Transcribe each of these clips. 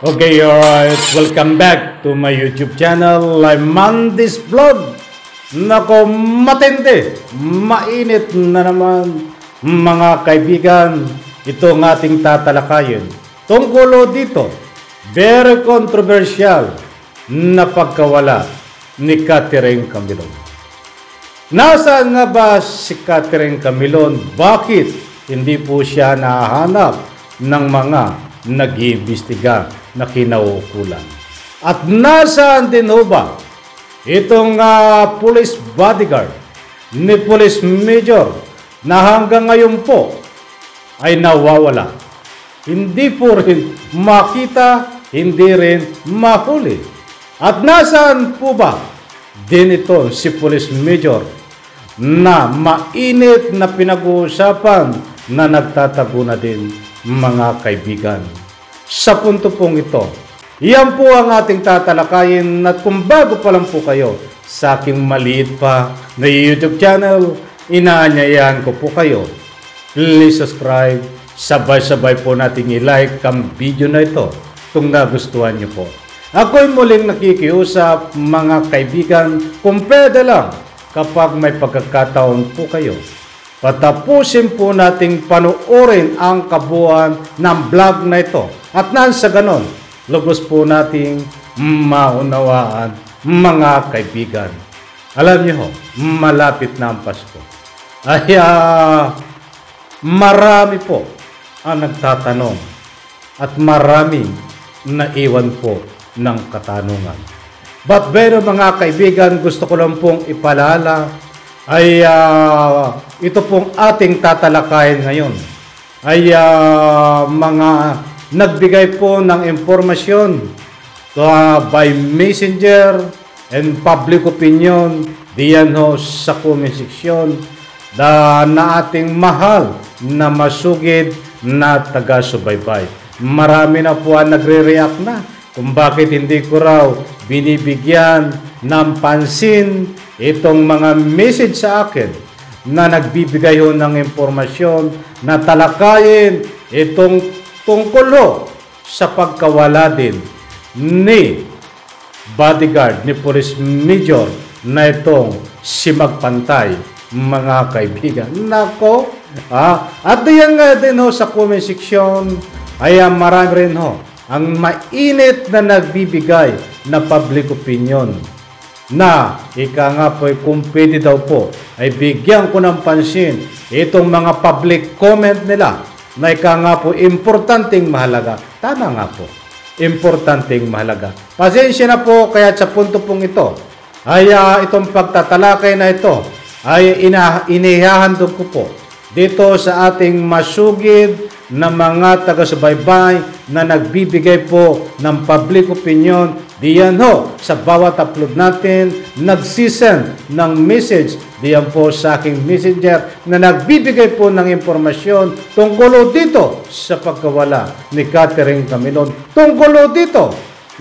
Okay, alright. Welcome back to my YouTube channel. I'm Mandis Vlog. Nako, matindi. Mainit na naman, mga kaibigan. Ito ang ating tatalakayin. Tungkol dito, very controversial na pagkawala ni Catherine Camilon. Nasaan nga ba si Catherine Camilon? Bakit hindi po siya nahanap ng mga nag-iimbestiga na kinauukulan? At nasaan din ho ba itong police bodyguard ni Police Major na hanggang ngayon po ay nawawala? Hindi po rin makita, hindi rin mahuli. At nasaan po ba din ito si Police Major na mainit na pinag-uusapan na nagtatago na din, mga kaibigan? Sa punto pong ito, yan po ang ating tatalakayin. At kung bago pa lang po kayo sa aking maliit pa na YouTube channel, inaanyayahan ko po kayo, please subscribe. Sabay-sabay po nating i-like ang video na ito kung nagustuhan nyo po. Ako'y muling nakikiusap, mga kaibigan, kung pwede lang, kapag may pagkakataon po kayo, patapusin po nating panuorin ang kabuuan ng vlog na ito. At nang sa ganon, lubos po nating maunawaan, mga kaibigan. Alam niyo ho, malapit na ang Pasko. Ay, marami po ang nagtatanong at maraming naiwan po ng katanungan. But pero mga kaibigan, gusto ko lang pong ipaalala ay ito pong ating tatalakayin ngayon ay mga nagbigay po ng impormasyon by messenger and public opinion diyan ho sa comment section na ating mahal na masugid na taga-subaybay. Marami na po ang nagre-react na kung bakit hindi ko raw binibigyan ng pansin itong mga message sa akin na nagbibigay ho ng impormasyon na talakayin itong tungkol ho sa pagkawala din ni bodyguard ni Police Major na itong si Magpantay, mga kaibigan. Nako, at diyan nga din ho sa comment section ay marami rin ho ang mainit na nagbibigay na public opinion na ika nga po kung pwede daw po ay bigyan ko ng pansin itong mga public comment nila na ika nga po importanteng mahalaga. Tama nga po, importanteng mahalaga. Pasensya na po, kaya sa punto pong ito ay itong pagtatalakay na ito ay inihahandog ko po dito sa ating masugid na mga taga-subaybay na nagbibigay po ng public opinion diyan ho sa bawat upload natin, nagsisend ng message diyan po sa aking messenger na nagbibigay po ng impormasyon tungkol dito sa pagkawala ni Catherine Camilon, tungkol dito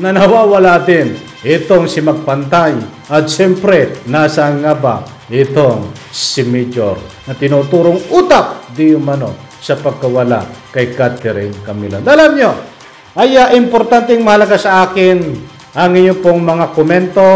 na nawawala din itong si Magpantay. At siyempre, nasaan nga ba itong si Major na tinuturong utak di umano sa pagkawala kay Catherine Camilon? Alam nyo, ay importanteng mahalaga sa akin ang inyong pong mga komento.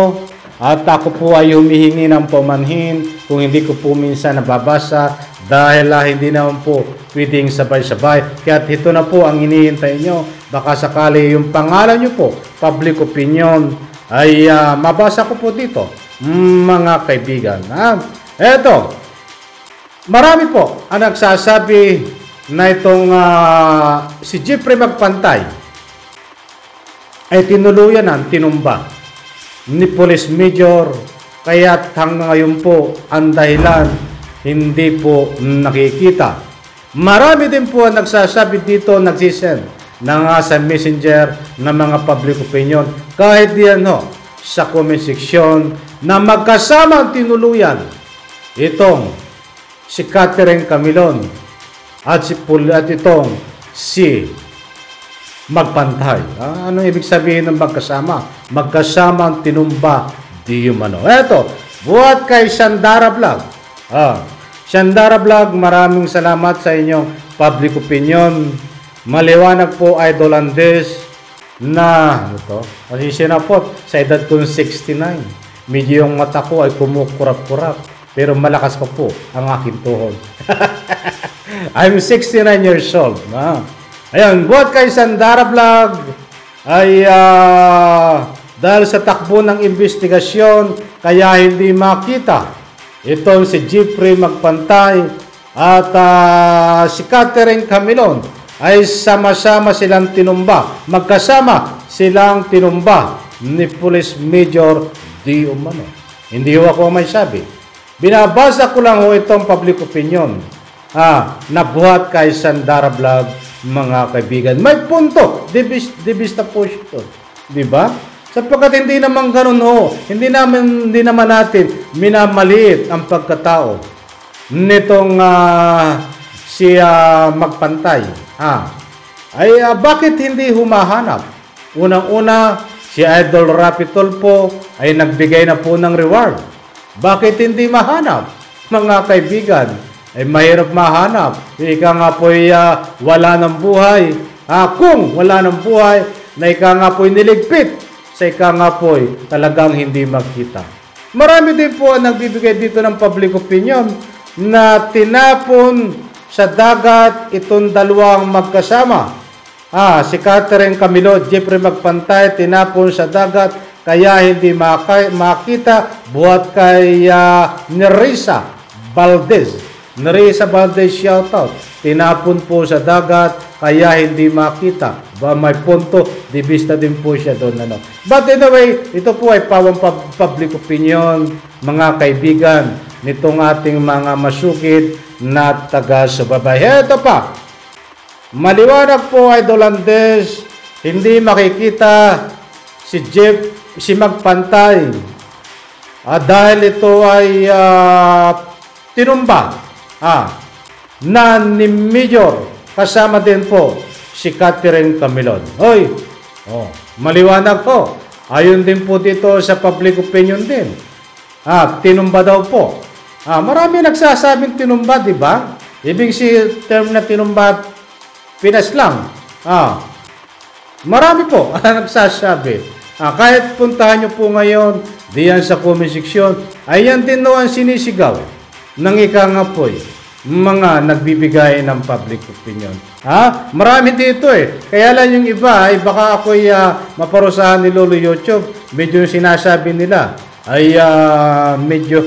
At ako po ay humihingi ng pamanhin kung hindi ko po minsan nababasa dahil hindi naman po pwedeng sabay-sabay. Kaya ito na po ang hinihintay nyo. Baka sakali yung pangalan nyo po, public opinion, ay mabasa ko po dito, mga kaibigan. Eto, marami po ang nagsasabi na itong si Jeffrey Magpantay ay tinuluyan ng tinumba ni Police Major, kaya hanggang ngayon po ang dahilan hindi po nakikita. Marami din po ang nagsasabi dito, nagsisend na sa messenger ng mga public opinion, kahit diyan ho sa comment section, na magkasama ang tinuluyan itong si Catherine Camilon at itong si Magpantay. Anong ibig sabihin ng magkasama? Magkasama ang tinumba di umano. Eto, buhat kay Sandara Vlog. Sandara Vlog, maraming salamat sa inyong public opinion. Maliwanag po, Idol Andes, na ano to? Kasi sinapot sa edad kong 69. Medyo yung mata ko ay kumukurap-kurap. Pero malakas pa po ang aking tuhod. I'm 69 years old. Ayan, buhat kay Sandara Vlog ay dahil sa takbo ng investigasyon kaya hindi makita itong si Jeffrey Magpantay at si Catherine Camilon ay sama-sama silang tinumba. Magkasama silang tinumba ni Police Major D. Umano. Hindi ho ako may sabi. Binabasa ko lang ho itong public opinion nabuhat kay Sandara Vlog, mga kaibigan. May punto. Dibista po ito. Diba? Sapagkat hindi naman ganun ho. Hindi naman natin minamaliit ang pagkatao nitong si Magpantay. Bakit hindi humahanap? Unang-una, si Idol Rapi Tulfo ay nagbigay na po ng reward. Bakit hindi mahanap? Mga kaibigan, ay mahirap mahanap. Ika nga po ay wala ng buhay. Kung wala ng buhay, na ika nga po ay niligpit, sa ika nga po ay talagang hindi makita. Marami din po ang nagbibigay dito ng public opinion na tinapon sa dagat itong dalawang magkasama. Si Catherine Camilon, Jeffrey Magpantay, tinapon sa dagat kaya hindi makita buhat kay Nerissa Valdez. Nerissa Valdez, shoutout. Tinapon po sa dagat kaya hindi makita. May punto, dibista din po siya doon. But anyway, ito po ay pawang public opinion, mga kaibigan, nitong ating mga masukid na taga-subaybay. Ito pa, maliwanag po, Idol Andes, hindi makikita si Magpantay dahil ito ay tinumba na ni Major, kasama din po si Catherine Camilon. Maliwanag po. Ayon din po dito sa public opinion din. Tinumba daw po. Marami nagsasabing tinumba, di ba? Ibig si term na tinumba, Pinas lang. Marami po nagsasabi. Kahit puntahan nyo po ngayon, diyan sa comment section, ayan din no ang sinisigaw ng ikangapoy, mga nagbibigay ng public opinion. Marami dito Kaya lang yung iba ay baka ako'y maparusahan ni Lolo YouTube. Medyo yung sinasabi nila ay medyo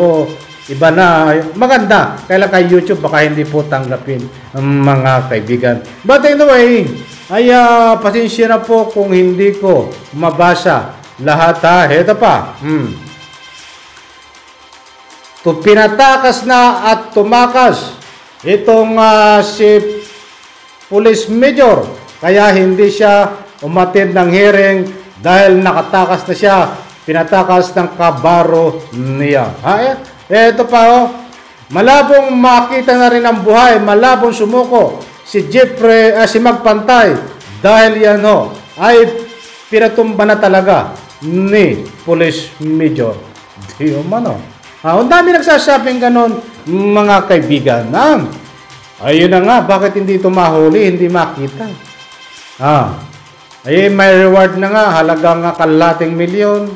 iba na. Maganda. Kaya lang kay YouTube baka hindi po tanggapin mga kaibigan. But anyway, ay pasensya na po kung hindi ko mabasa lahat Ito pa. Pinatakas na at tumakas itong si Police Major kaya hindi siya umatid ng hearing dahil nakatakas na siya, pinatakas ng kabaro niya. Ito pa malabong makita na rin ang buhay, malabong sumuko si Jeffrey, si Magpantay dahil yan ay pinatumba na talaga ni Police Major Di umano. Ang dami nagsasabing ganon, mga kaibigan. Ayun na nga, bakit hindi ito mahuli, hindi makita? May reward na nga, halagang kalating milyon,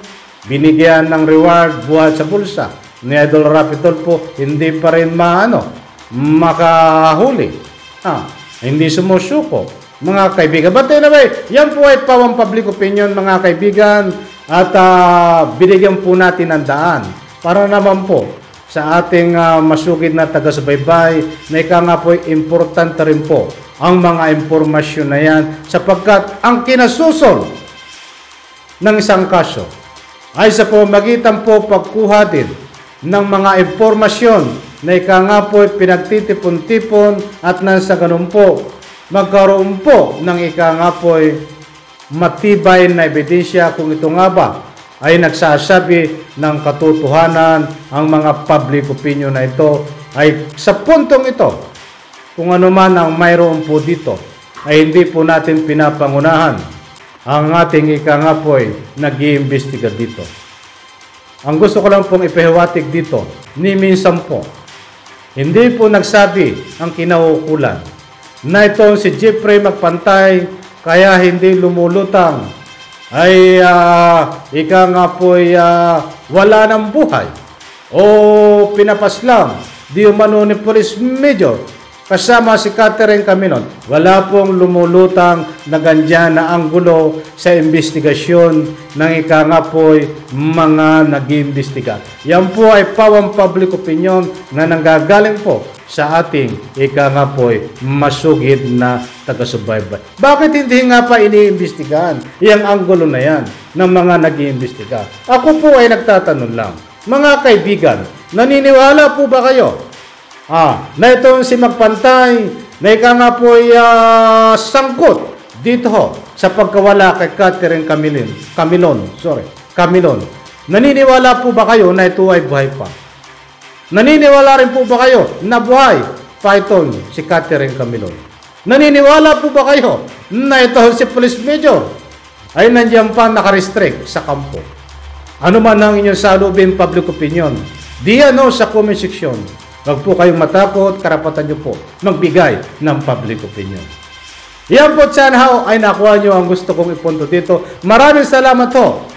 binigyan ng reward buhat sa bulsa. Ni Idol Rapi Tulfo, hindi pa rin makahuli. Hindi sumusuko, mga kaibigan. But anyway, yan po ay pawang public opinion, mga kaibigan, at binigyan po natin ng daan. Para naman po sa ating masugid na taga-subaybay na ika nga po importante rin po ang mga impormasyon na yan sapagkat ang kinasusol ng isang kaso ay sa pamamagitan po pagkuha din ng mga impormasyon na ika nga po pinagtitipon-tipon at nang sa ganun po magkaroon po ng ika nga po matibay na ebidensya kung ito nga ba ay nagsasabi ng katotohanan. Ang mga public opinion na ito ay sa puntong ito, kung ano man ang mayroon po dito, ay hindi po natin pinapangunahan ang ating ikangapoy nag-iimbestiga dito. Ang gusto ko lang pong ipahiwatig dito, ni minsan po, hindi po nagsabi ang kinaukulan na itong si Jeffrey Magpantay kaya hindi lumulutang ay ika nga po'y wala ng buhay o pinapaslang di umano ni Police Major kasama si Catherine Caminon. Wala pong lumulutang na ganyan na anggulo sa investigasyon ng ika nga po'y mga nag-iimbestiga. Yan po ay pawang public opinion na nanggagaling po sa ating ika nga po'y masugid na taga-subaybay. Bakit hindi nga pa iniimbestigahan yung anggulo na yan ng mga nag-iimbestiga? Ako po ay nagtatanong lang. Mga kaibigan, naniniwala po ba kayo na itong si Magpantay na ika nga po'y sangkot dito sa pagkawala kay Catherine Camilon? Naniniwala po ba kayo na ito ay buhay pa? Naniniwala rin po ba kayo na buhay pa itong si Catherine Camilon? Naniniwala po ba kayo na ito si Police Major ay nandiyan pa nakarestrict sa kampo? Ano man ang inyong salubing public opinion, diyan sa comment section. Huwag po kayong matakot, karapatan nyo po magbigay ng public opinion. Yan po, sana ay nakuha nyo ang gusto kong ipunto dito. Maraming salamat ho.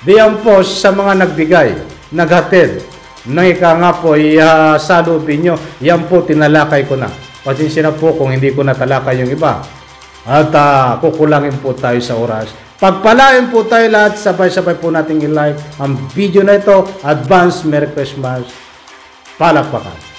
Diyan po sa mga nagbigay, naghatid, nang ika nga po salubin nyo. Yan po, tinalakay ko na. Pasensya na po kung hindi ko natalakay yung iba. At kukulangin po tayo sa oras. Pagpalain po tayo lahat, sabay-sabay po nating i-like ang video na ito. Advance Merry Christmas. Palakpakan.